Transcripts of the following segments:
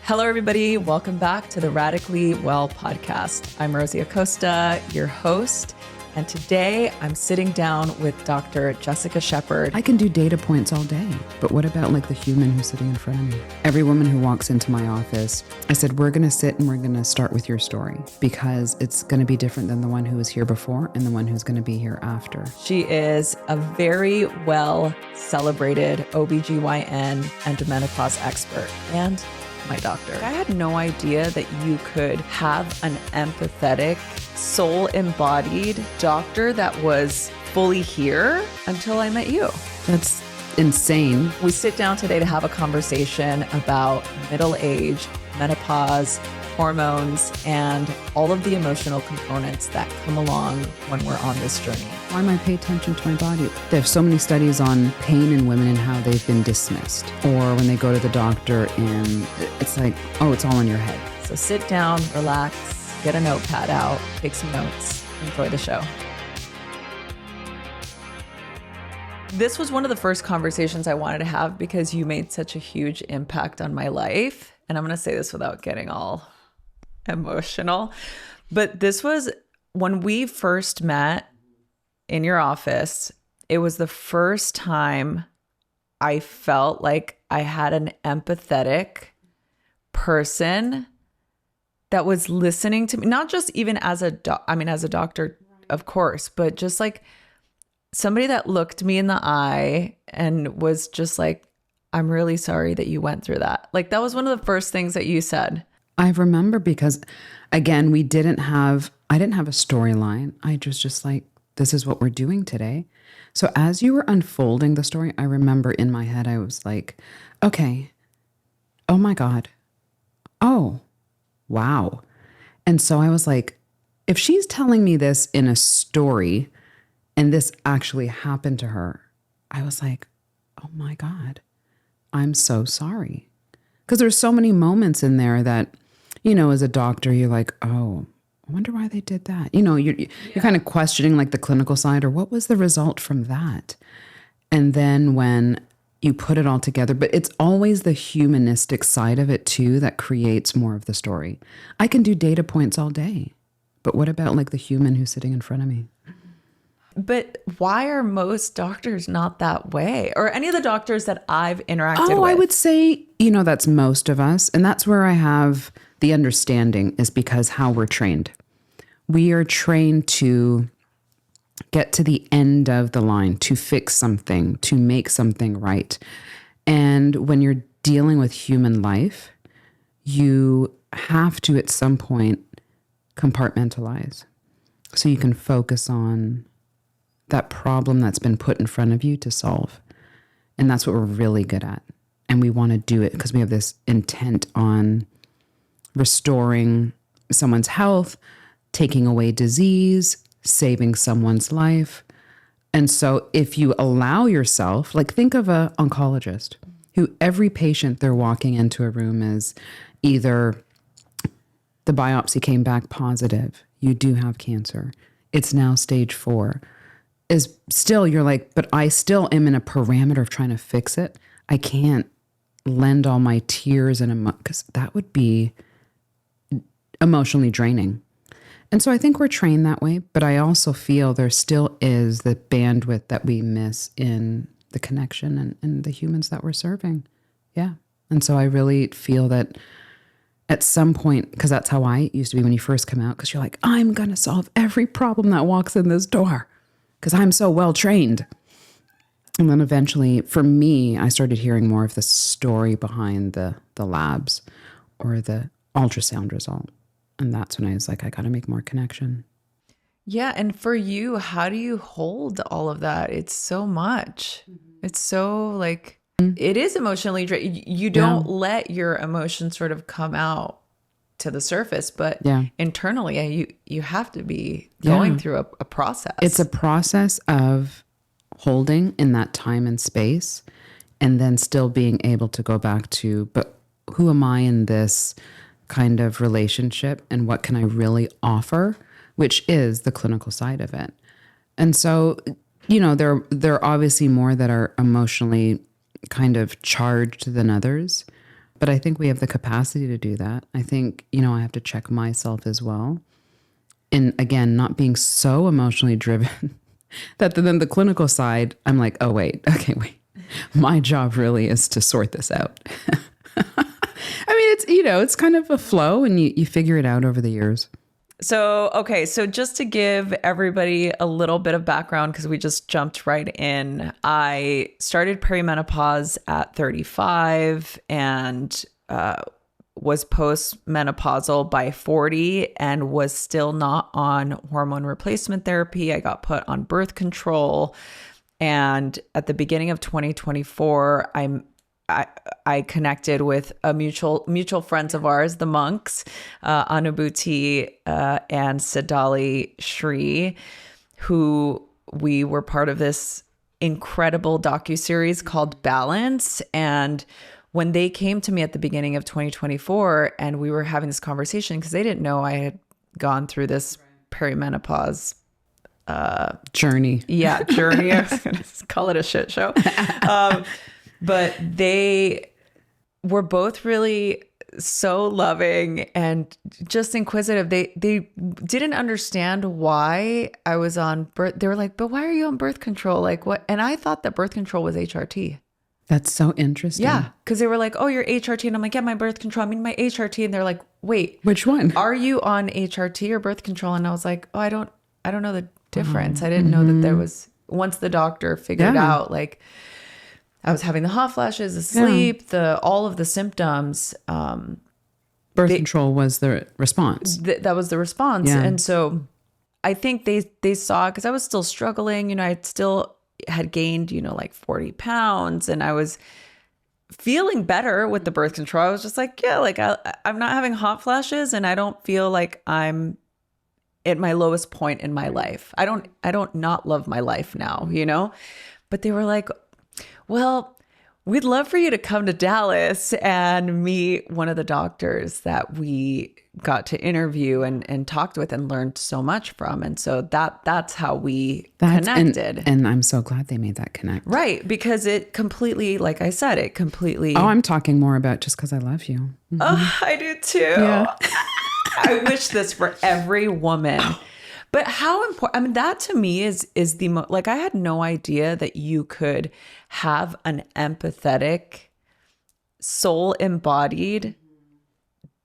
Hello, everybody. Welcome back to the Radically Well podcast. I'm Rosie Acosta, your host. And today I'm sitting down with Dr. Jessica Shepard. I can do data points all day, but what about like the human who's sitting in front of me? Every woman who walks into my office, I said, we're going to sit and we're going to start with your story because it's going to be different than the one who was here before and the one who's going to be here after. She is a very well celebrated OB-GYN and menopause expert and my doctor. I had no idea that you could have an empathetic, soul-embodied doctor that was fully here until I met you. That's insane. We sit down today to have a conversation about middle age, menopause, hormones, and all of the emotional components that come along when we're on this journey. Why am I pay attention to my body? They have so many studies on pain in women and how they've been dismissed. Or when they go to the doctor and it's like, oh, it's all in your head. So sit down, relax, get a notepad out, take some notes, enjoy the show. This was one of the first conversations I wanted to have because you made such a huge impact on my life. And I'm going to say this without getting all emotional, but this was when we first met in your office. It was the first time I felt like I had an empathetic person that was listening to me, not just even as a as a doctor, of course, but just like somebody that looked me in the eye and was just like, I'm really sorry that you went through that. Like that was one of the first things that you said. I remember because, again, I didn't have a storyline. I was just like, this is what we're doing today. So as you were unfolding the story, I remember in my head, I was like, okay, oh my God. Oh, wow. And so I was like, if she's telling me this in a story and this actually happened to her, I was like, oh my God, I'm so sorry. Because there's so many moments in there that, you know, as a doctor, you're like, oh, I wonder why they did that. You know, you're kind of questioning like the clinical side or what was the result from that? And then when you put it all together, but it's always the humanistic side of it too that creates more of the story. I can do data points all day, but what about like the human who's sitting in front of me? But why are most doctors not that way? Or any of the doctors that I've interacted with? I would say, you know, that's most of us. And that's where I have the understanding is because how we're trained. We are trained to get to the end of the line, to fix something, to make something right. And when you're dealing with human life, you have to at some point compartmentalize so you can focus on that problem that's been put in front of you to solve. And that's what we're really good at. And we want to do it because we have this intent on restoring someone's health, taking away disease, saving someone's life. And so if you allow yourself, like think of an oncologist who every patient they're walking into a room is either the biopsy came back positive, you do have cancer, it's now stage 4. Is still, you're like, but I still am in a parameter of trying to fix it. I can't lend all my tears because that would be emotionally draining. And so I think we're trained that way, but I also feel there still is the bandwidth that we miss in the connection and the humans that we're serving. Yeah. And so I really feel that at some point, because that's how I used to be when you first come out, because you're like, I'm going to solve every problem that walks in this door. Because I'm so well trained. And then eventually, for me, I started hearing more of the story behind the labs or the ultrasound result. And that's when I was like, I got to make more connection. Yeah. And for you, how do you hold all of that? It's so much. It's so like, it is emotionally you don't let your emotions sort of come out to the surface, but internally you have to be going through a process. It's a process of holding in that time and space and then still being able to go back to, but who am I in this kind of relationship and what can I really offer, which is the clinical side of it. And so, you know, there are obviously more that are emotionally kind of charged than others. But I think we have the capacity to do that. I think, I have to check myself as well. And again, not being so emotionally driven that then the clinical side, I'm like, oh, wait. My job really is to sort this out. I mean, it's kind of a flow and you figure it out over the years. So just to give everybody a little bit of background, because we just jumped right in, I started perimenopause at 35 and was postmenopausal by 40 and was still not on hormone replacement therapy. I got put on birth control. And at the beginning of 2024, I connected with a mutual friends of ours, the monks, Anubhuti and Siddhali Shri, who we were part of this incredible docuseries called Balance. And when they came to me at the beginning of 2024 and we were having this conversation, because they didn't know I had gone through this perimenopause journey. Yeah, journey. I was going to call it a shit show. But they were both really so loving and just inquisitive. They didn't understand why I was on birth. They were like, but why are you on birth control? Like what? And I thought that birth control was HRT. That's so interesting. Yeah. Because they were like, oh, you're HRT. And I'm like, yeah, my birth control. I mean, my HRT. And they're like, wait. Which one? Are you on HRT or birth control? And I was like, oh, I don't know the difference. I didn't know that there was, once the doctor figured out, like, I was having the hot flashes, the sleep, all of the symptoms. Birth control was the response. That was the response. Yeah. And so I think they saw, because I was still struggling, I still had gained, like 40 pounds and I was feeling better with the birth control. I was just like, yeah, like I'm not having hot flashes and I don't feel like I'm at my lowest point in my life. I don't not love my life now, but they were like, well, we'd love for you to come to Dallas and meet one of the doctors that we got to interview and talked with and learned so much from. And so that's how we connected. And I'm so glad they made that connect. Right. Because it completely, like I said, Oh, I'm talking more about just because I love you. Mm-hmm. Oh, I do too. Yeah. I wish this for every woman. But how important, I mean, that to me is the most, like, I had no idea that you could have an empathetic, soul embodied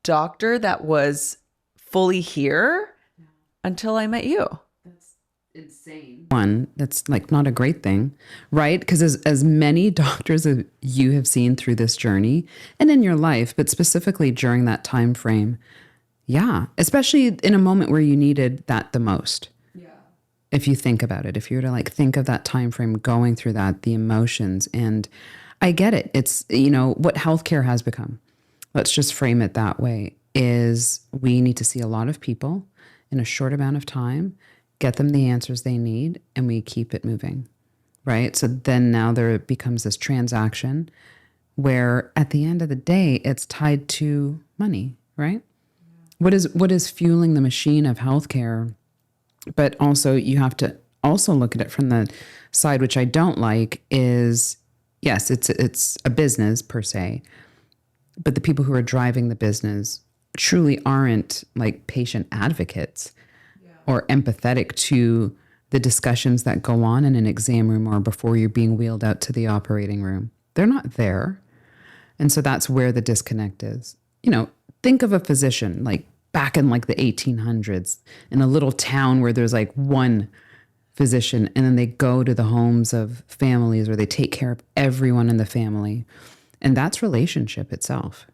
doctor that was fully here until I met you. That's insane. One, that's like not a great thing, right? Because as many doctors as you have seen through this journey and in your life, but specifically during that time frame, yeah, especially in a moment where you needed that the most. Yeah. If you think about it, if you were to like think of that time frame going through that, the emotions, and I get it. It's, what healthcare has become. Let's just frame it that way, is we need to see a lot of people in a short amount of time, get them the answers they need, and we keep it moving, right? So then now there becomes this transaction where at the end of the day, it's tied to money, right? What is fueling the machine of healthcare? But also you have to also look at it from the side, which I don't like, is yes, it's a business per se, but the people who are driving the business truly aren't like patient advocates or empathetic to the discussions that go on in an exam room or before you're being wheeled out to the operating room. They're not there. And so that's where the disconnect is. Think of a physician like back in like the 1800s in a little town where there's like one physician, and then they go to the homes of families where they take care of everyone in the family. And that's relationship itself,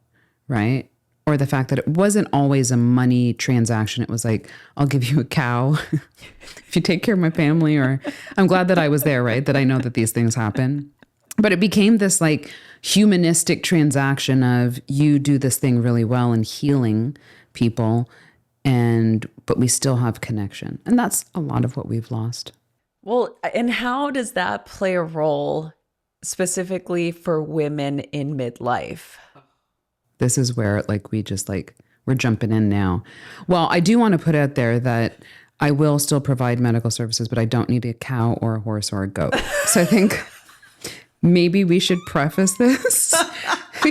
right? Or the fact that it wasn't always a money transaction. It was like, I'll give you a cow if you take care of my family, or I'm glad that I was there, right? That I know that these things happen. But it became this like humanistic transaction of you do this thing really well in healing people, but we still have connection. And that's a lot of what we've lost. Well, and how does that play a role specifically for women in midlife? This is where we're jumping in now. Well, I do want to put out there that I will still provide medical services, but I don't need a cow or a horse or a goat. So I think maybe we should preface this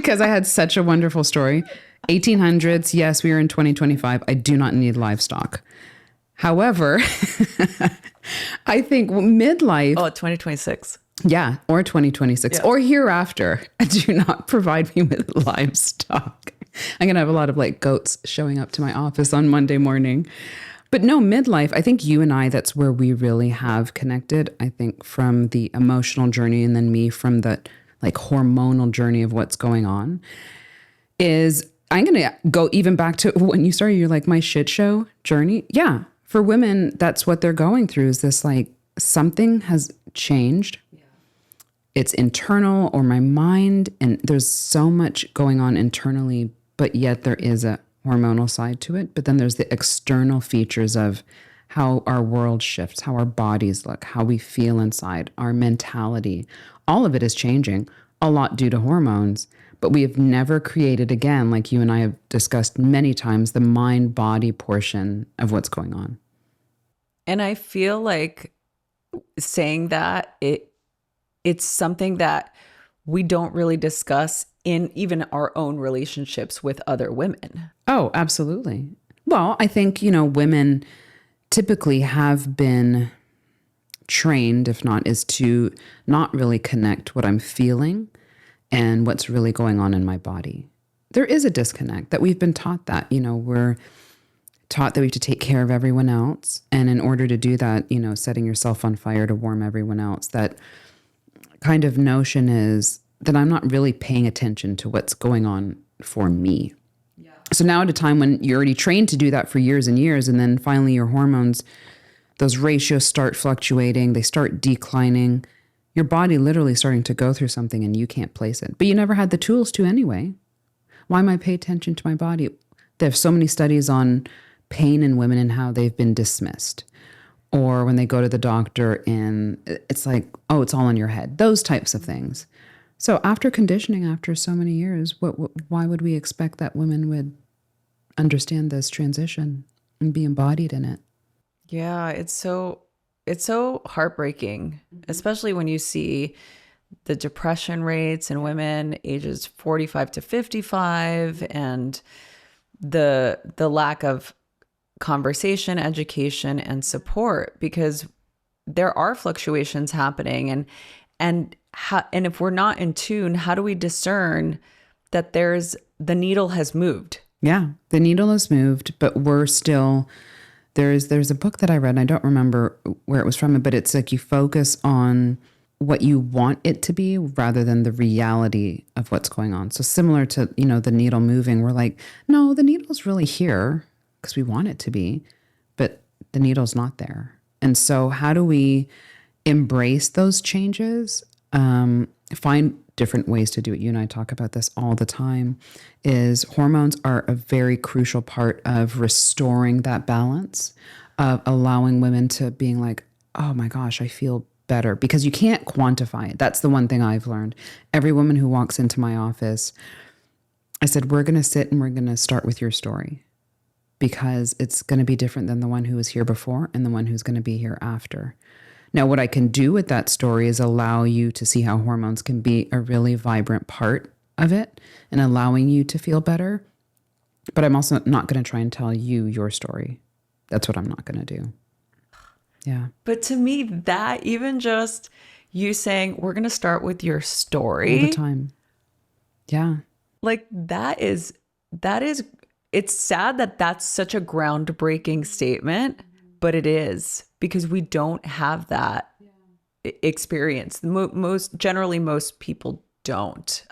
because I had such a wonderful story. 1800s, yes, we are in 2025. I do not need livestock. However, I think midlife. Oh, 2026. Yeah, or 2026 or hereafter. Do not provide me with livestock. I'm going to have a lot of like goats showing up to my office on Monday morning. But no, midlife, I think you and I, that's where we really have connected. I think from the emotional journey and then me from the like hormonal journey of what's going on is I'm going to go even back to when you started, you're like my shit show journey. Yeah. For women, that's what they're going through is this like something has changed. It's internal or my mind, and there's so much going on internally, but yet there is a hormonal side to it. But then there's the external features of how our world shifts, how our bodies look, how we feel inside, our mentality. All of it is changing, a lot due to hormones, but we have never created again, like you and I have discussed many times, the mind-body portion of what's going on. And I feel like saying that it's something that we don't really discuss in even our own relationships with other women. Oh, absolutely. Well, I think, women typically have been trained, if not, is to not really connect what I'm feeling and what's really going on in my body. There is a disconnect that we've been taught that, we're taught that we have to take care of everyone else. And in order to do that, setting yourself on fire to warm everyone else, that kind of notion is that I'm not really paying attention to what's going on for me. Yeah. So now at a time when you're already trained to do that for years and years, and then finally your hormones, those ratios start fluctuating, they start declining, your body literally starting to go through something and you can't place it. But you never had the tools to anyway. Why am I pay attention to my body? There have so many studies on pain in women and how they've been dismissed. Or when they go to the doctor and it's like, oh, it's all in your head. Those types of things. So after conditioning, after so many years, why would we expect that women would understand this transition and be embodied in it? Yeah, it's so heartbreaking, especially when you see the depression rates in women ages 45 to 55 and the lack of conversation, education, and support, because there are fluctuations happening, and if we're not in tune, how do we discern that the needle has moved? Yeah, the needle has moved, but we're still there's a book that I read, and I don't remember where it was from, but it's like you focus on what you want it to be rather than the reality of what's going on. So similar to, the needle moving, we're like, no, the needle's really here because we want it to be, but the needle's not there. And so how do we embrace those changes? Find different ways to do it. You and I talk about this all the time, is hormones are a very crucial part of restoring that balance, of allowing women to being like, oh my gosh, I feel better, because you can't quantify it. That's the one thing I've learned. Every woman who walks into my office, I said, we're going to sit and we're going to start with your story, because it's going to be different than the one who was here before and the one who's going to be here after. Now, what I can do with that story is allow you to see how hormones can be a really vibrant part of it and allowing you to feel better. But I'm also not going to try and tell you your story. That's what I'm not going to do. Yeah. But to me, that even just you saying, we're going to start with your story. All the time. Yeah. Like that is, it's sad that that's such a groundbreaking statement, but it is, because we don't have that experience. Most people don't.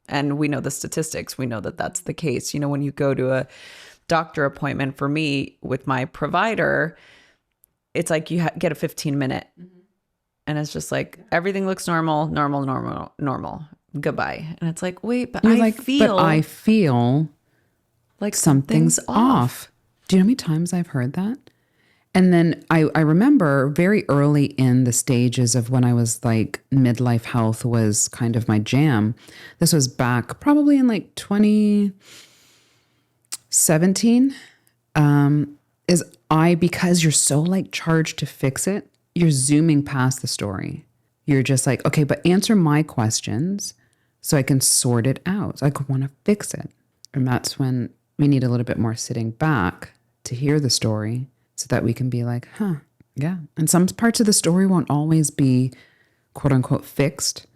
And we know the statistics. We know that that's the case. When you go to a doctor appointment, for me with my provider, it's like you get a 15-minute and it's just like, everything looks normal. Goodbye. And it's like, wait, but I feel like something's off. Do you know how many times I've heard that? And then I remember very early in the stages of when I was like midlife health was kind of my jam. This was back probably in like 2017. Because you're so like charged to fix it, you're zooming past the story. You're just like, okay, but answer my questions. so I can sort it out. So I want to fix it. And that's when we need a little bit more sitting back to hear the story so that we can be like, huh, yeah. And some parts of the story won't always be quote unquote fixed.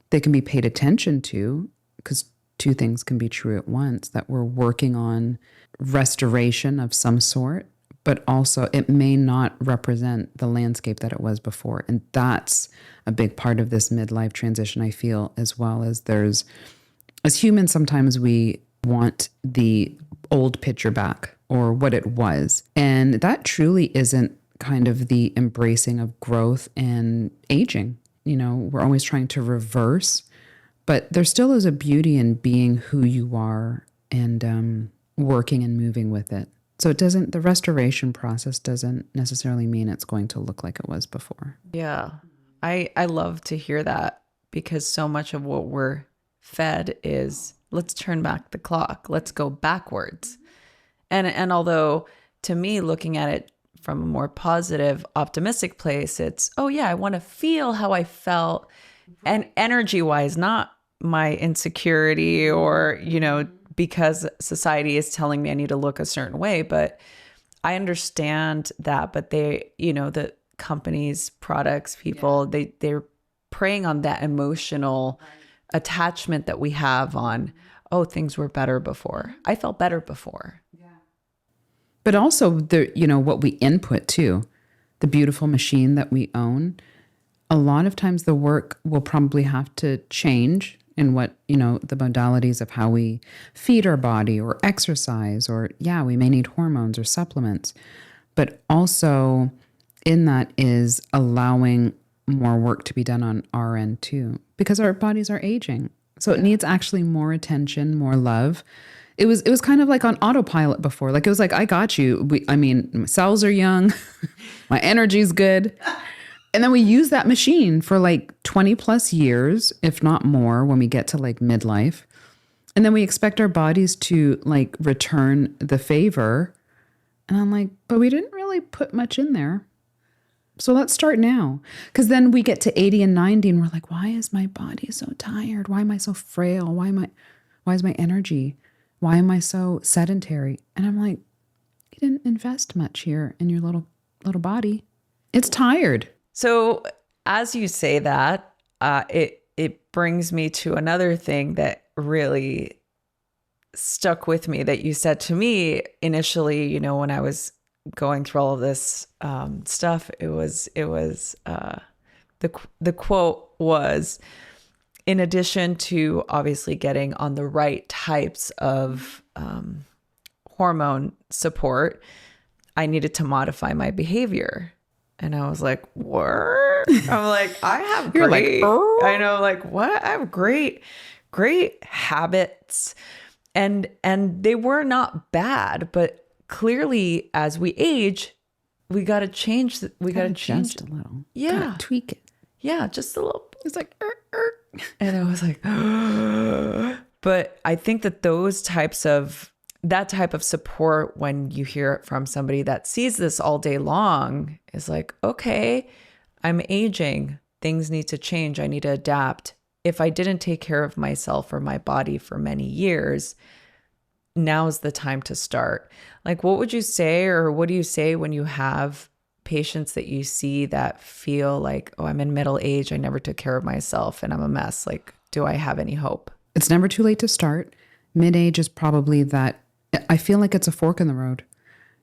They can be paid attention to, because two things can be true at once, that we're working on restoration of some sort, but also it may not represent the landscape that it was before. And that's a big part of this midlife transition, I feel, as well as as humans, sometimes we want the old picture back or what it was. And that truly isn't kind of the embracing of growth and aging. We're always trying to reverse, but there still is a beauty in being who you are and working and moving with it. So the restoration process doesn't necessarily mean it's going to look like it was before. Yeah. I love to hear that, because so much of what we're fed is, let's turn back the clock. Let's go backwards. And although to me, looking at it from a more positive, optimistic place, it's, oh yeah, I want to feel how I felt, and energy wise, not my insecurity or, because society is telling me I need to look a certain way, but I understand that. But they, the companies, products, people, they're preying on that emotional attachment that we have on, oh, things were better before. I felt better before. But also what we input too, the beautiful machine that we own, a lot of times the work will probably have to change in what, the modalities of how we feed our body or exercise, or we may need hormones or supplements. But also in that is allowing more work to be done on our end too, because our bodies are aging. So it needs actually more attention, more love. It was kind of like on autopilot before. Like it was like, I got you. My cells are young. My energy's good. And then we use that machine for like 20 plus years, if not more, when we get to like midlife. And then we expect our bodies to like return the favor. And I'm like, but we didn't really put much in there. So let's start now. Because then we get to 80 and 90 and we're like, why is my body so tired? Why am I so frail? Why is my energy? Why am I so sedentary? And I'm like, you didn't invest much here in your little body. It's tired. So as you say that, it brings me to another thing that really stuck with me that you said to me initially, when I was going through all of this stuff. It was the quote was, in addition to obviously getting on the right types of hormone support, I needed to modify my behavior. And I was like, what? I'm like, I have You're great, like, oh. I know, like, what? I have great habits. And they were not bad, but clearly as we age, we got to change. We got to change just a little. Yeah. Gotta tweak it. Yeah. Just a little. It's like, And I was like, but I think that that type of support, when you hear it from somebody that sees this all day long, is like, okay, I'm aging. Things need to change. I need to adapt. If I didn't take care of myself or my body for many years, now's the time to start. Like, what would you say, or what do you say when you have patients that you see that feel like, oh, I'm in middle age, I never took care of myself and I'm a mess. Like, do I have any hope? It's never too late to start. Mid-age is probably that. I feel like it's a fork in the road.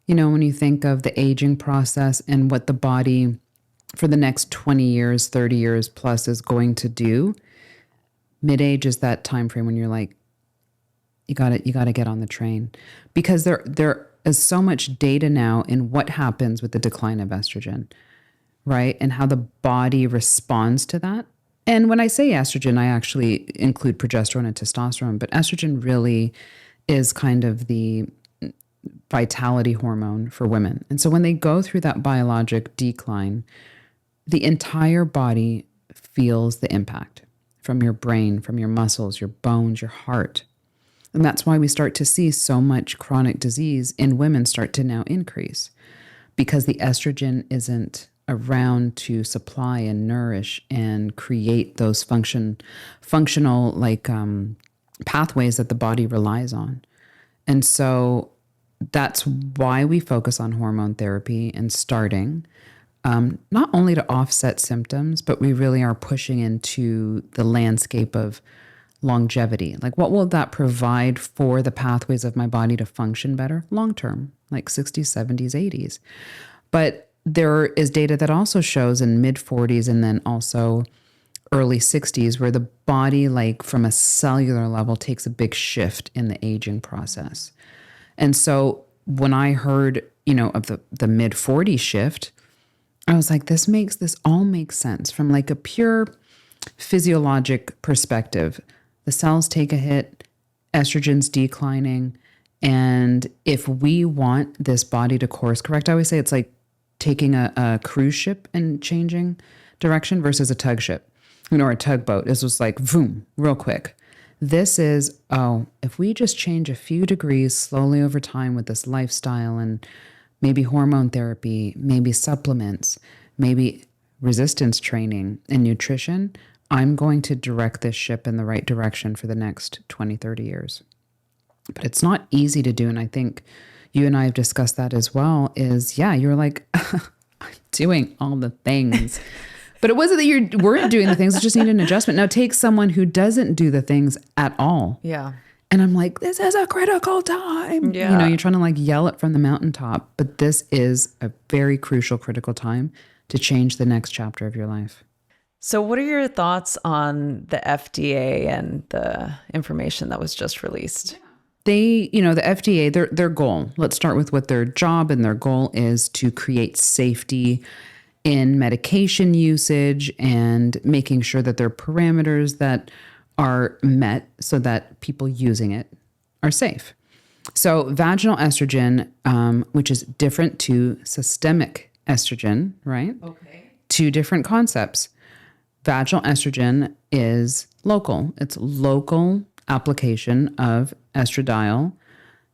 When you think of the aging process and what the body for the next 20 years, 30 years plus is going to do, mid-age is that time frame when you're like, you got to get on the train, because there is so much data now in what happens with the decline of estrogen, right? And how the body responds to that. And when I say estrogen, I actually include progesterone and testosterone, but estrogen really is kind of the vitality hormone for women. And so when they go through that biologic decline, the entire body feels the impact from your brain, from your muscles, your bones, your heart. And that's why we start to see so much chronic disease in women start to now increase, because the estrogen isn't around to supply and nourish and create those functional pathways that the body relies on. And so that's why we focus on hormone therapy and starting, not only to offset symptoms, but we really are pushing into the landscape of longevity. Like, what will that provide for the pathways of my body to function better long term, like 60s, 70s, 80s? But there is data that also shows in mid 40s and then also early 60s where the body, like from a cellular level, takes a big shift in the aging process. And so when I heard, of the mid 40s shift, I was like, this all makes sense from like a pure physiologic perspective. The cells take a hit, estrogen's declining. And if we want this body to course correct, I always say it's like taking a cruise ship and changing direction versus a tug ship, or a tugboat. It's just like, boom, real quick. This is, if we just change a few degrees slowly over time with this lifestyle and maybe hormone therapy, maybe supplements, maybe resistance training and nutrition, I'm going to direct this ship in the right direction for the next 20, 30 years. But it's not easy to do. And I think you and I have discussed that as well, you're like, I'm doing all the things. But it wasn't that you weren't doing the things, it just needed an adjustment. Now take someone who doesn't do the things at all. Yeah. And I'm like, this is a critical time. Yeah. You're trying to like yell it from the mountaintop, but this is a very crucial, critical time to change the next chapter of your life. So what are your thoughts on the FDA and the information that was just released? The FDA, their goal, let's start with what their job and their goal is, to create safety in medication usage and making sure that there are parameters that are met so that people using it are safe. So vaginal estrogen, which is different to systemic estrogen, right? Okay. Two different concepts. Vaginal estrogen is local. It's local application of estradiol.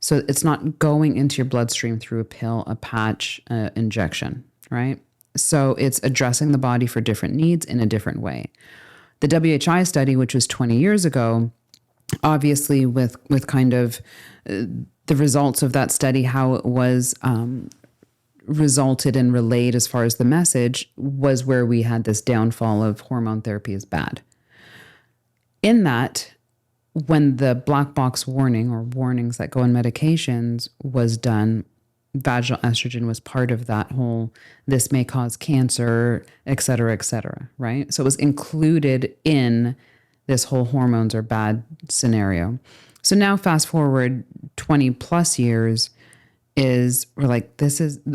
So it's not going into your bloodstream through a pill, a patch, injection, right? So it's addressing the body for different needs in a different way. The WHI study, which was 20 years ago, obviously with kind of the results of that study, how it was resulted and relayed as far as the message, was where we had this downfall of hormone therapy is bad. In that, when the black box warning or warnings that go in medications was done, vaginal estrogen was part of that whole, this may cause cancer, et cetera, right? So it was included in this whole hormones are bad scenario. So now fast forward 20 plus years we're like,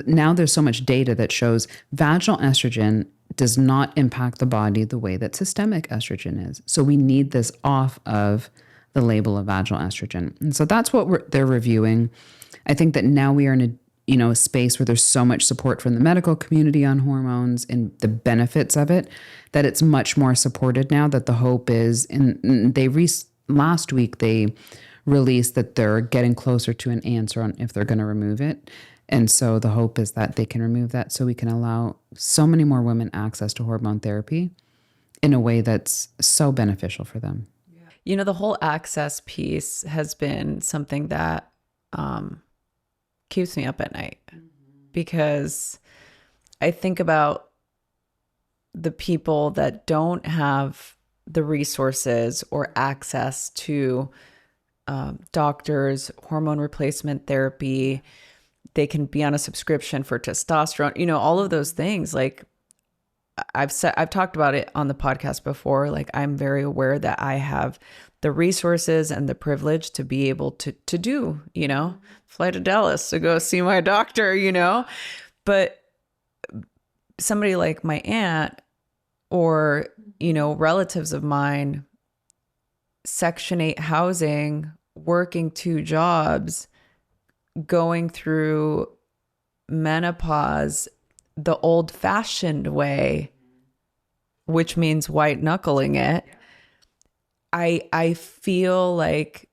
now there's so much data that shows vaginal estrogen does not impact the body the way that systemic estrogen is. So we need this off of the label of vaginal estrogen. And so that's what they're reviewing. I think that now we are in a space where there's so much support from the medical community on hormones and the benefits of it, that it's much more supported now, that the hope is, and last week they released that they're getting closer to an answer on if they're going to remove it. And so the hope is that they can remove that so we can allow so many more women access to hormone therapy in a way that's so beneficial for them. The whole access piece has been something that keeps me up at night, because I think about the people that don't have the resources or access to doctors, hormone replacement therapy. They can be on a subscription for testosterone, all of those things. Like I've talked about it on the podcast before. Like, I'm very aware that I have the resources and the privilege to be able to do, fly to Dallas to go see my doctor, but somebody like my aunt or, relatives of mine, Section 8 housing, working 2 jobs, going through menopause the old-fashioned way, which means white knuckling it. I feel like,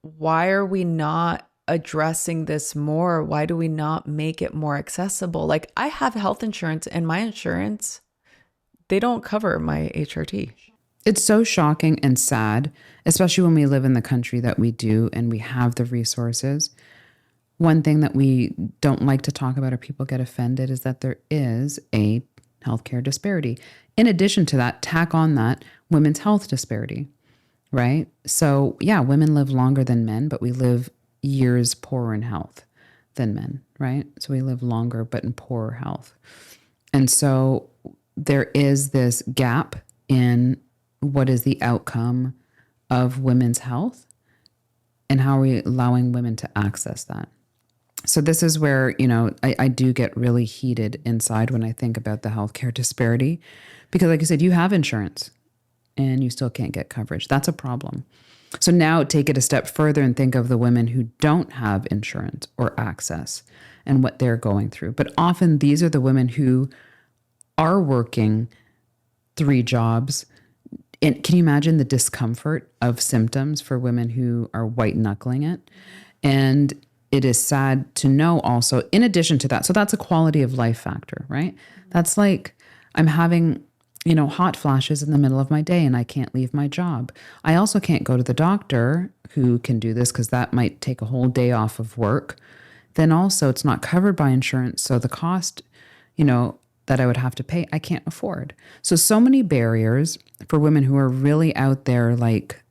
why are we not addressing this more? Why do we not make it more accessible? Like, I have health insurance, and my insurance, they don't cover my HRT. It's so shocking and sad, especially when we live in the country that we do and we have the resources. One thing that we don't like to talk about or people get offended is that there is a healthcare disparity. In addition to that, tack on that women's health disparity, right? So yeah, women live longer than men, but we live years poorer in health than men, right? So we live longer, but in poorer health. And so there is this gap in what is the outcome of women's health and how are we allowing women to access that. So this is where, I do get really heated inside when I think about the healthcare disparity, because like I said, you have insurance and you still can't get coverage. That's a problem. So now take it a step further and think of the women who don't have insurance or access and what they're going through. But often these are the women who are working 3 jobs. And can you imagine the discomfort of symptoms for women who are white knuckling it? And it is sad to know also, in addition to that, so that's a quality of life factor, right? That's like, I'm having, hot flashes in the middle of my day and I can't leave my job. I also can't go to the doctor who can do this because that might take a whole day off of work. Then also it's not covered by insurance. So the cost, that I would have to pay, I can't afford. So many barriers for women who are really out there, like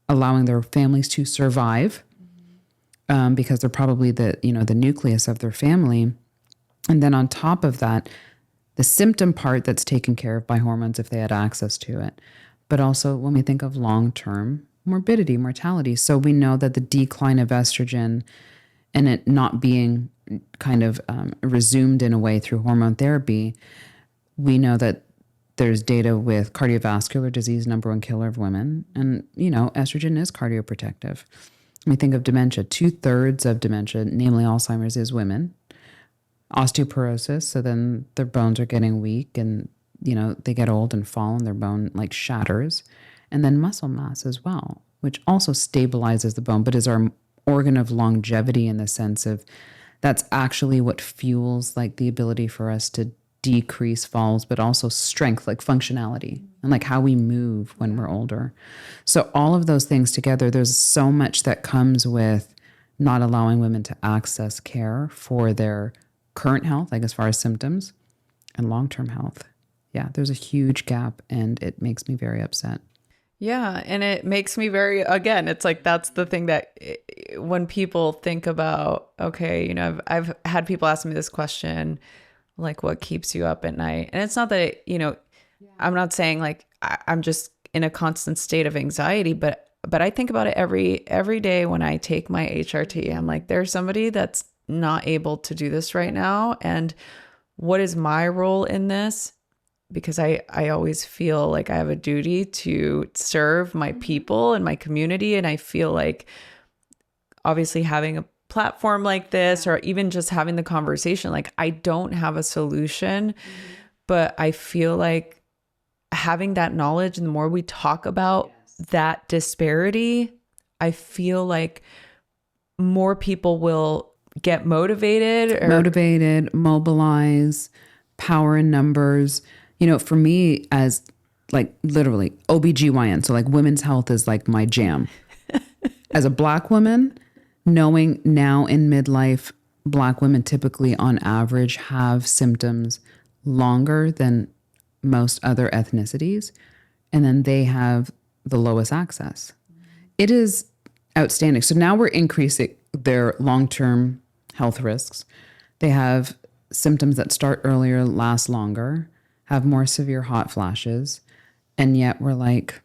allowing their families to survive, because they're probably the nucleus of their family. And then on top of that, the symptom part that's taken care of by hormones if they had access to it. But also when we think of long-term morbidity, mortality. So we know that the decline of estrogen and it not being kind of resumed in a way through hormone therapy, we know that there's data with cardiovascular disease, number 1 killer of women. And, estrogen is cardioprotective. When we think of dementia, 2/3 of dementia, namely Alzheimer's, is women. Osteoporosis, so then their bones are getting weak and, they get old and fall and their bone like shatters. And then muscle mass as well, which also stabilizes the bone, but is our organ of longevity in the sense of that's actually what fuels like the ability for us to decrease falls, but also strength, like functionality and like how we move when we're older. So all of those things together, there's so much that comes with not allowing women to access care for their current health, like as far as symptoms and long-term health. Yeah, there's a huge gap and it makes me very upset. Yeah. And it makes me very, again, it's like, that's the thing that when people think about, okay, I've had people ask me this question, like, what keeps you up at night? And it's not that, I'm not saying like I'm just in a constant state of anxiety, but I think about it every day when I take my HRT. I'm like, there's somebody that's not able to do this right now. And what is my role in this? Because I always feel like I have a duty to serve my people and my community. And I feel like obviously having a platform like this, or even just having the conversation, like I don't have a solution, but I feel like having that knowledge, and the more we talk about that disparity, I feel like more people will get motivated, mobilize, power in numbers. For me, as like literally OB-GYN, so like women's health is like my jam. As a Black woman, knowing now in midlife, Black women typically on average have symptoms longer than most other ethnicities, and then they have the lowest access. It is outstanding. So now we're increasing their long-term health risks. They have symptoms that start earlier, last longer, have more severe hot flashes, and yet we're like,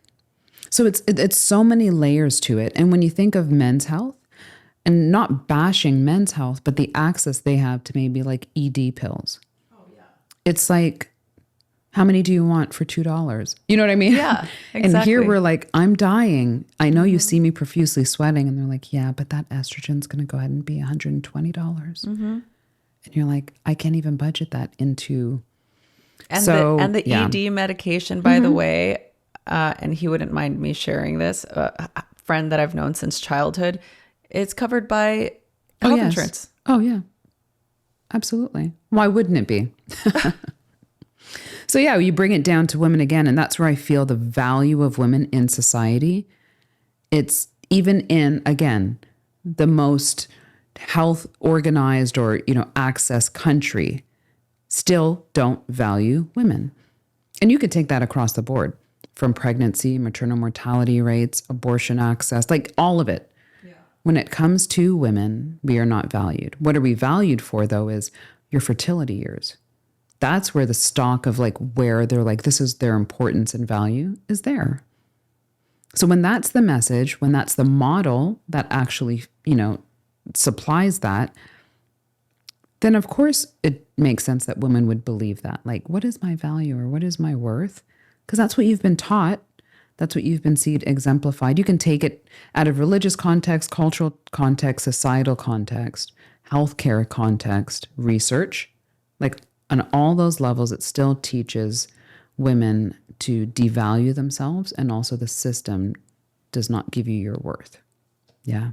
so it's so many layers to it. And when you think of men's health, and not bashing men's health, but the access they have to maybe like ED pills. Oh yeah. It's like, how many do you want for $2? You know what I mean? Yeah, exactly. And here we're like, I'm dying. I know you see me profusely sweating. And they're like, yeah, but that estrogen's going to go ahead and be $120. And you're like, I can't even budget that into. And the ED medication, by the way, and he wouldn't mind me sharing this, a friend that I've known since childhood, it's covered by Health insurance. Oh, yeah. Absolutely. Why wouldn't it be? So yeah, you bring it down to women again, and that's where I feel the value of women in society. It's even in, again, the most health organized or, access country, still don't value women. And you could take that across the board, from pregnancy, maternal mortality rates, abortion access, like all of it. Yeah. When it comes to women, we are not valued. What are we valued for, though, is your fertility years. That's where the stock of like where they're like, this is their importance and value is there. So when that's the message, when that's the model that actually, supplies that, then of course it makes sense that women would believe that. Like, what is my value or what is my worth? Because that's what you've been taught. That's what you've been seen exemplified. You can take it out of religious context, cultural context, societal context, healthcare context, research. Like on all those levels, it still teaches women to devalue themselves, and also the system does not give you your worth. Yeah.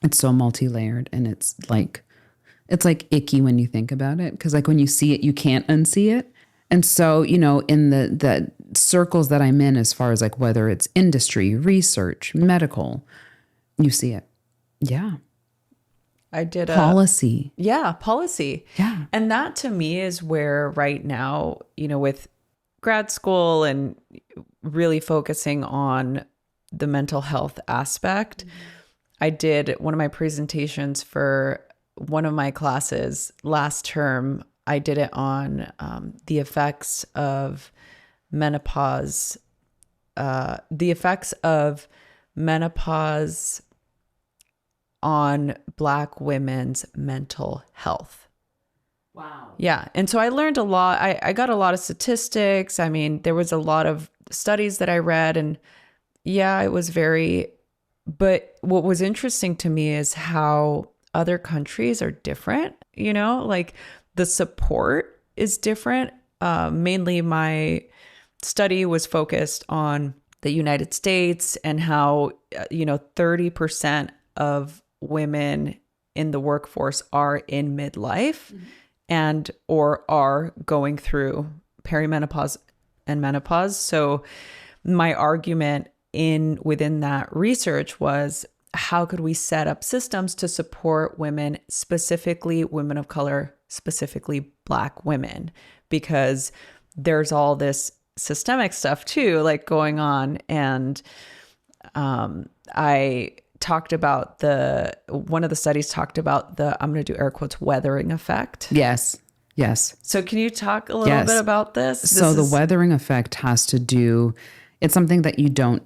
It's so multi-layered, and it's like icky when you think about it, because like when you see it, you can't unsee it. And so, in the circles that I'm in, as far as like whether it's industry, research, medical, you see it. Yeah. I did policy. Policy. Yeah. And that to me is where right now, with grad school and really focusing on the mental health aspect, I did one of my presentations for one of my classes last term. I did it on the effects of menopause, on Black women's mental health. Wow. Yeah. And so I learned a lot. I got a lot of statistics. I mean, there was a lot of studies that I read, and yeah, it was but what was interesting to me is how other countries are different, like the support is different. Mainly my study was focused on the United States and how, 30% of women in the workforce are in midlife and or are going through perimenopause and menopause. So my argument within that research was, how could we set up systems to support women, specifically women of color, specifically Black women? Because there's all this systemic stuff too, like going on. And I talked about one of the studies talked about I'm going to do air quotes, weathering effect. Yes. So can you talk a little bit about this? The weathering effect has to do, it's something that you don't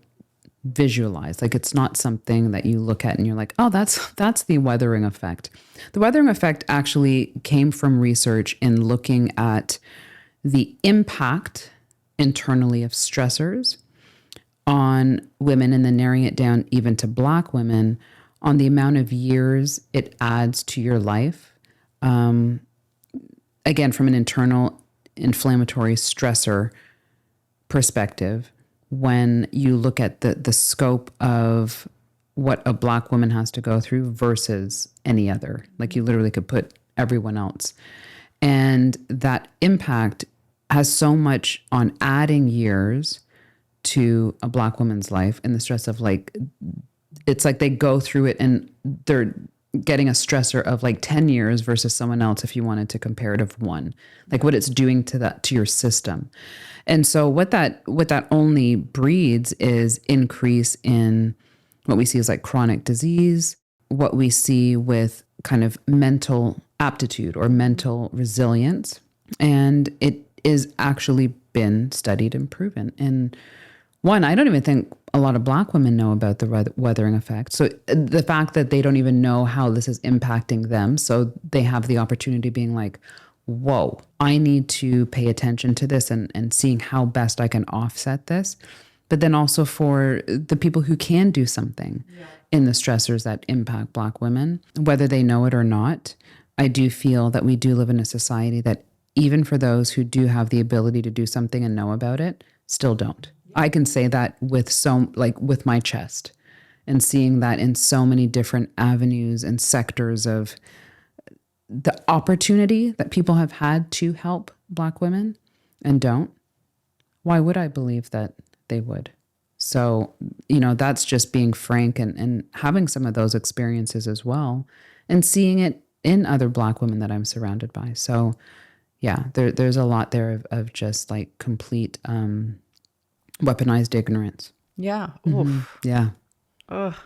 visualize. Like it's not something that you look at and you're like, oh, that's the weathering effect. The weathering effect actually came from research in looking at the impact internally of stressors on women, and then narrowing it down even to Black women, on the amount of years it adds to your life. Again, from an internal inflammatory stressor perspective, when you look at the scope of what a Black woman has to go through versus any other, like you literally could put everyone else. And that impact has so much on adding years to a Black woman's life, and the stress of like, it's like they go through it and they're getting a stressor of like 10 years versus someone else, if you wanted to compare it, of one, like what it's doing to your system. And so what that only breeds is increase in what we see as like chronic disease, what we see with kind of mental aptitude or mental resilience. And it is actually been studied and proven. And one, I don't even think a lot of Black women know about the weathering effect. So the fact that they don't even know how this is impacting them, so they have the opportunity being like, whoa, I need to pay attention to this and seeing how best I can offset this. But then also for the people who can do something in the stressors that impact Black women, whether they know it or not, I do feel that we do live in a society that even for those who do have the ability to do something and know about it, still don't. I can say that with my chest. and seeing that in so many different avenues and sectors of the opportunity that people have had to help Black women and don't, why would I believe that they would? So, that's just being frank and having some of those experiences as well and seeing it in other Black women that I'm surrounded by. So yeah, there's a lot there of just like complete weaponized ignorance. Yeah. Oof. Yeah. Oh,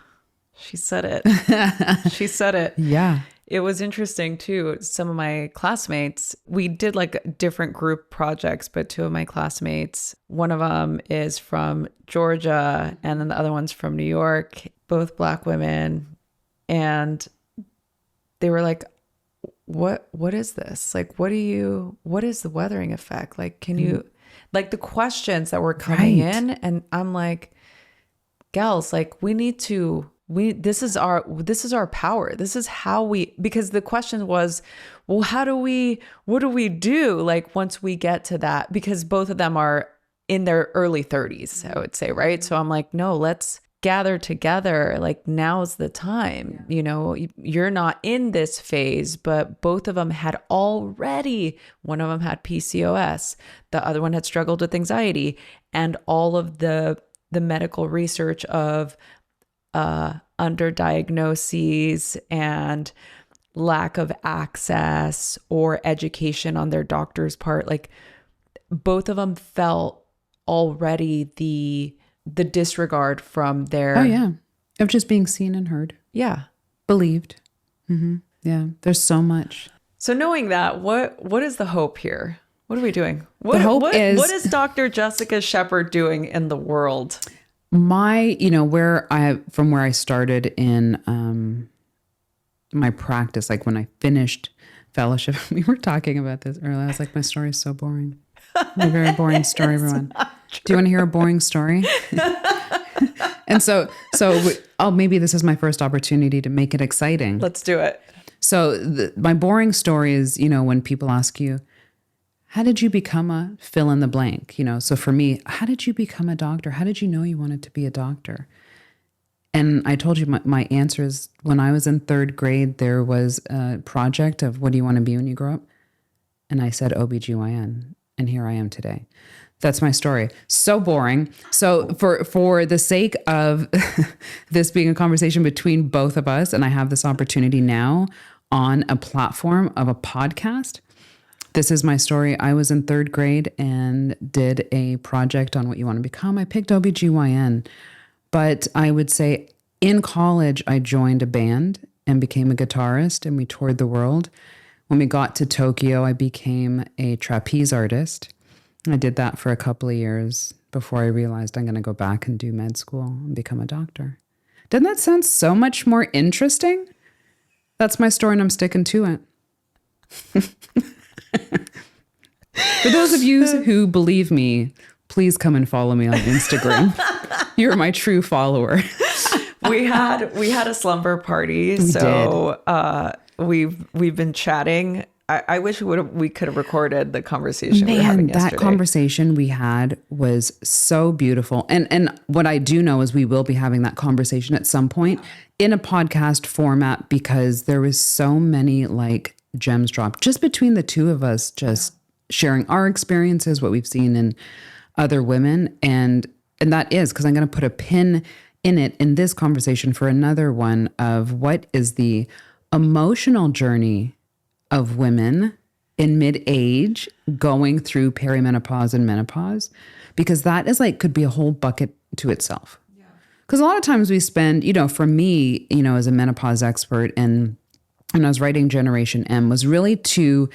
she said it. She said it. Yeah. It was interesting too. Some of my classmates, we did like different group projects, but two of my classmates, one of them is from Georgia and then the other one's from New York, both Black women. And they were like, what is this? Like, what is the weathering effect? Like, can you, like the questions that were coming in, and I'm like, gals, like this is our power. This is how because the question was, well, what do we do? Like once we get to that, because both of them are in their early 30s, I would say. Right. So I'm like, no, let's gather together. Like now's the time, you're not in this phase, but both of them had already, one of them had PCOS, the other one had struggled with anxiety, and all of the medical research of underdiagnoses and lack of access or education on their doctor's part. Like both of them felt already the disregard from their... Oh yeah. Of just being seen and heard. Yeah. Believed. Mm-hmm. Yeah. There's so much. So knowing that, what is the hope here? What are we doing? The hope is... What is Dr. Jessica Shepherd doing in the world? From where I started in my practice, like when I finished fellowship, we were talking about this earlier. I was like, my story is so boring. A very boring story, everyone. Do you want to hear a boring story? And so maybe this is my first opportunity to make it exciting. Let's do it. So my boring story is, when people ask you, how did you become a fill in the blank? So for me, how did you become a doctor? How did you know you wanted to be a doctor? And I told you my answer is, when I was in third grade, there was a project of what do you want to be when you grow up? And I said OB-GYN. And here I am today. That's my story. So boring. So for the sake of this being a conversation between both of us, and I have this opportunity now on a platform of a podcast, this is my story. I was in third grade and did a project on what you want to become. I picked OB-GYN, but I would say in college, I joined a band and became a guitarist, and we toured the world. When we got to Tokyo, I became a trapeze artist. I did that for a couple of years before I realized I'm going to go back and do med school and become a doctor. Doesn't that sound so much more interesting? That's my story, and I'm sticking to it. For those of you who believe me, please come and follow me on Instagram. You're my true follower. We had a slumber party, we've been chatting. I wish we could have recorded the conversation we were having yesterday. That conversation we had was so beautiful. And what I do know is we will be having that conversation at some point in a podcast format, because there was so many like gems dropped just between the two of us, just sharing our experiences, what we've seen in other women. And that is because I'm going to put a pin in it in this conversation for another one of what is the emotional journey of women in mid-age going through perimenopause and menopause, because that is like, could be a whole bucket to itself. Because a lot of times we spend, for me, as a menopause expert and when I was writing Generation M, was really to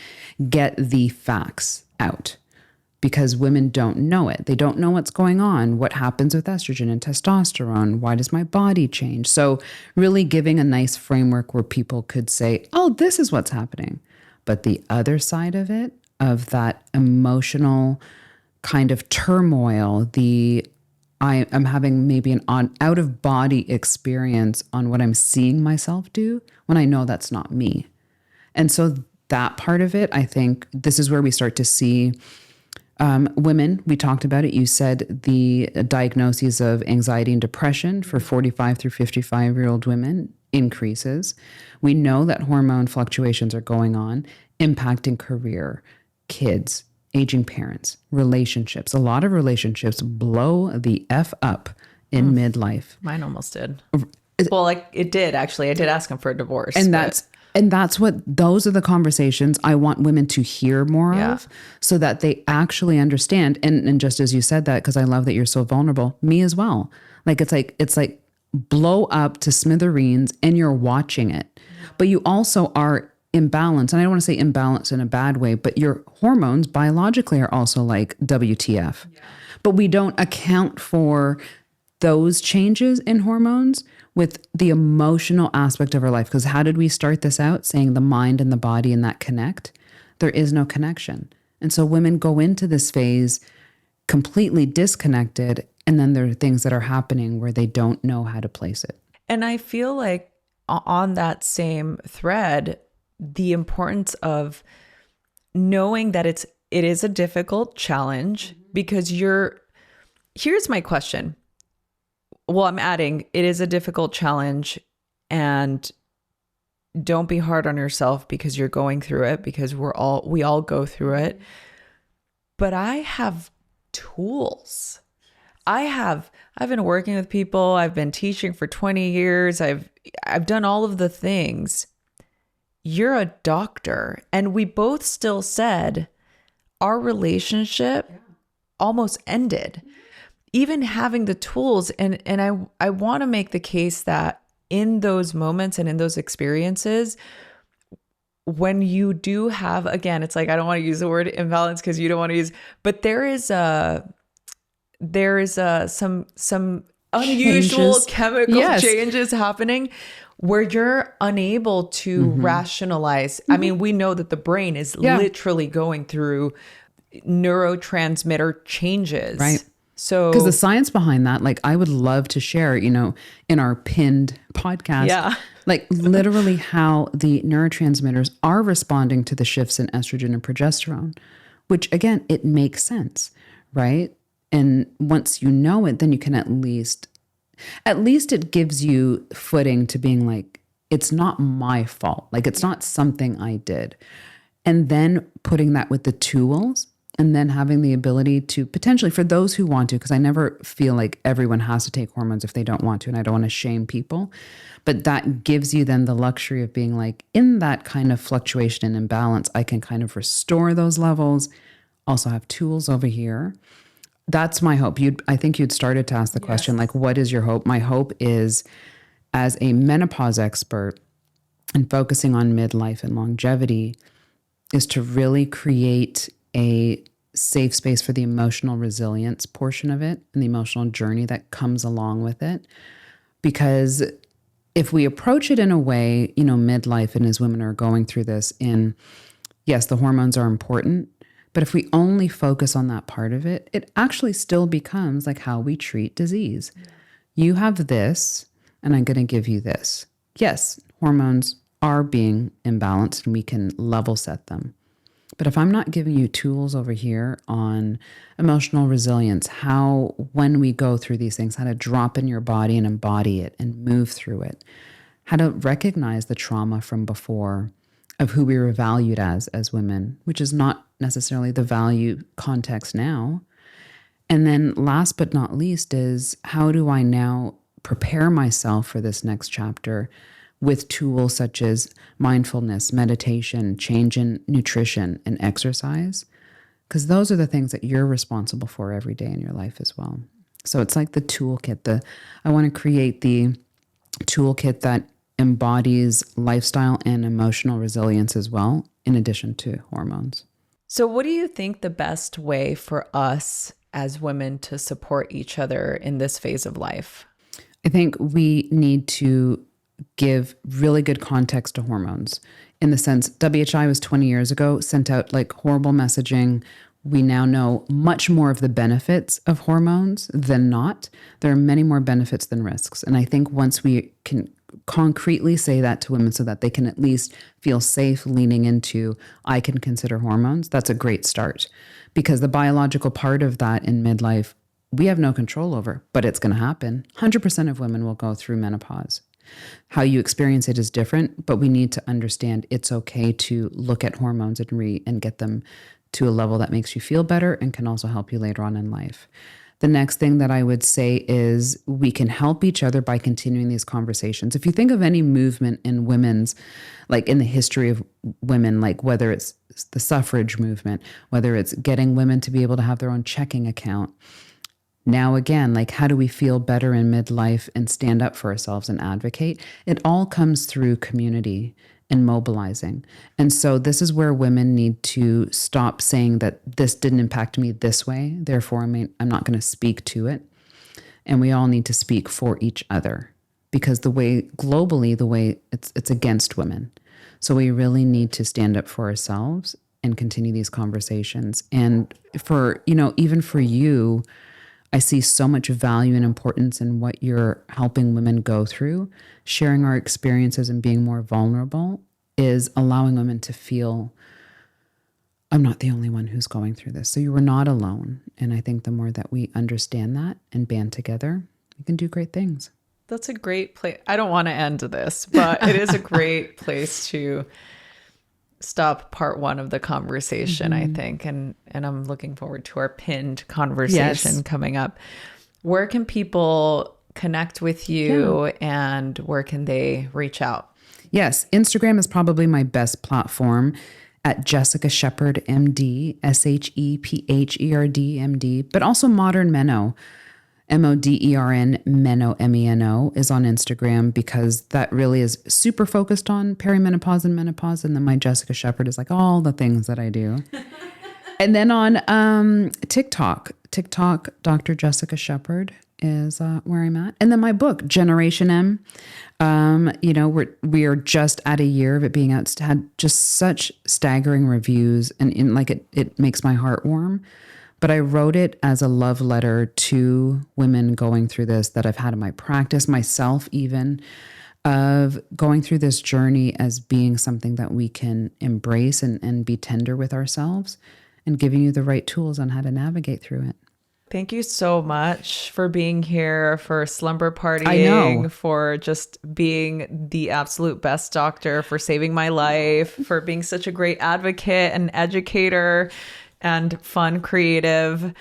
get the facts out, because women don't know it. They don't know what's going on, what happens with estrogen and testosterone, why does my body change? So really giving a nice framework where people could say, oh, this is what's happening. But the other side of it, of that emotional kind of turmoil, I am having maybe an out of body experience on what I'm seeing myself do when I know that's not me. And so that part of it, I think this is where we start to see Women, we talked about it. You said the diagnoses of anxiety and depression for 45 through 55-year-old women increases. We know that hormone fluctuations are going on, impacting career, kids, aging parents, relationships. A lot of relationships blow the F up in midlife. Mine almost did. Well, like it did actually. I did ask him for a divorce. And those are the conversations I want women to hear more of, so that they actually understand. And just as you said that, because I love that you're so vulnerable, me as well. Like it's like blow up to smithereens and you're watching it. But you also are imbalanced. And I don't want to say imbalanced in a bad way, but your hormones biologically are also like WTF. Yeah. But we don't account for those changes in hormones with the emotional aspect of our life. Because how did we start this out? Saying the mind and the body and that connect? There is no connection. And so women go into this phase completely disconnected. And then there are things that are happening where they don't know how to place it. And I feel like on that same thread, the importance of knowing that it is a difficult challenge, because here's my question. Well, I'm adding, it is a difficult challenge, and don't be hard on yourself because you're going through it, because we all go through it. But I have tools. I've been working with people. I've been teaching for 20 years. I've done all of the things. You're a doctor. And we both still said our relationship almost ended. Even having the tools, and I want to make the case that in those moments and in those experiences, when you do have, again, it's like, I don't want to use the word imbalance because you don't want to use, but there is some unusual chemical changes happening where you're unable to rationalize. I mean, we know that the brain is literally going through neurotransmitter changes. Right. So, because the science behind that, like I would love to share, in our pinned podcast, like literally how the neurotransmitters are responding to the shifts in estrogen and progesterone, which again, it makes sense, right? And once you know it, then you can at least it gives you footing to being like, it's not my fault. Like it's not something I did. And then putting that with the tools, and then having the ability to potentially, for those who want to, because I never feel like everyone has to take hormones if they don't want to, and I don't want to shame people, but that gives you then the luxury of being like, in that kind of fluctuation and imbalance, I can kind of restore those levels, also have tools over here. That's my hope. I think you'd started to ask the question, like, what is your hope? My hope is, as a menopause expert and focusing on midlife and longevity, is to really create a safe space for the emotional resilience portion of it and the emotional journey that comes along with it. Because if we approach it in a way, midlife and as women are going through this yes, the hormones are important, but if we only focus on that part of it, it actually still becomes like how we treat disease. Yeah. You have this, and I'm going to give you this. Yes, hormones are being imbalanced and we can level set them. But if I'm not giving you tools over here on emotional resilience, how, when we go through these things, how to drop in your body and embody it and move through it, how to recognize the trauma from before of who we were valued as women, which is not necessarily the value context now. And then last but not least is, how do I now prepare myself for this next chapter with tools such as mindfulness, meditation, change in nutrition, and exercise? Because those are the things that you're responsible for every day in your life as well. So it's like the toolkit. I want to create the toolkit that embodies lifestyle and emotional resilience as well, in addition to hormones. So what do you think the best way for us as women to support each other in this phase of life? I think we need to give really good context to hormones, in the sense WHI was 20 years ago, sent out like horrible messaging. We now know much more of the benefits of hormones than not. There are many more benefits than risks. And I think once we can concretely say that to women so that they can at least feel safe leaning into, I can consider hormones, that's a great start. Because the biological part of that in midlife, we have no control over, but it's going to happen. 100% of women will go through menopause. How you experience it is different, but we need to understand it's okay to look at hormones and get them to a level that makes you feel better and can also help you later on in life. The next thing that I would say is we can help each other by continuing these conversations. If you think of any movement in women's, like in the history of women, like whether it's the suffrage movement, whether it's getting women to be able to have their own checking account. Now, again, like how do we feel better in midlife and stand up for ourselves and advocate? It all comes through community and mobilizing. And so this is where women need to stop saying that this didn't impact me this way, therefore I'm not going to speak to it. And we all need to speak for each other, because globally, the way it's against women. So we really need to stand up for ourselves and continue these conversations. And for, even for you, I see so much value and importance in what you're helping women go through. Sharing our experiences and being more vulnerable is allowing women to feel, I'm not the only one who's going through this. So you are not alone. And I think the more that we understand that and band together, we can do great things. That's a great place. I don't want to end this, but it is a great place to stop part one of the conversation, I think. And I'm looking forward to our pinned conversation coming up. Where can people connect with you and where can they reach out? Yes, Instagram is probably my best platform at Jessica Shepherd, MD, SHEPHERD, MD, but also Modern Meno. MODERN, Meno, MENO is on Instagram, because that really is super focused on perimenopause and menopause. And then my Jessica Shepherd is like all the things that I do. And then on TikTok, Dr. Jessica Shepherd is where I'm at. And then my book, Generation M, we are just at a year of it being out. It's had just such staggering reviews, and it makes my heart warm. But I wrote it as a love letter to women going through this that I've had in my practice, myself even, of going through this journey as being something that we can embrace and be tender with ourselves, and giving you the right tools on how to navigate through it. Thank you so much for being here, for slumber partying, for just being the absolute best doctor, for saving my life, for being such a great advocate and educator and fun creative.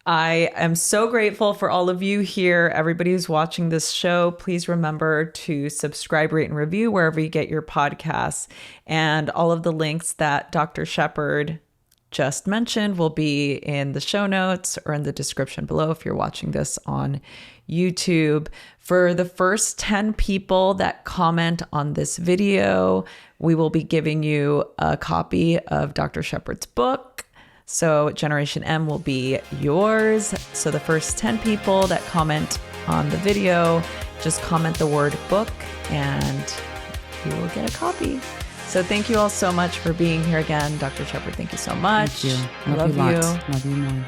I am so grateful for all of you here. Everybody who's watching this show, please remember to subscribe, rate, and review wherever you get your podcasts. And all of the links that Dr. Shepherd just mentioned will be in the show notes or in the description below if you're watching this on YouTube. For the first 10 people that comment on this video, we will be giving you a copy of Dr. Shepherd's book. So Generation M will be yours. So the first 10 people that comment on the video, just comment the word book and you will get a copy. So thank you all so much for being here again. Dr. Shepherd, thank you so much. Thank you. I love you. Love you more.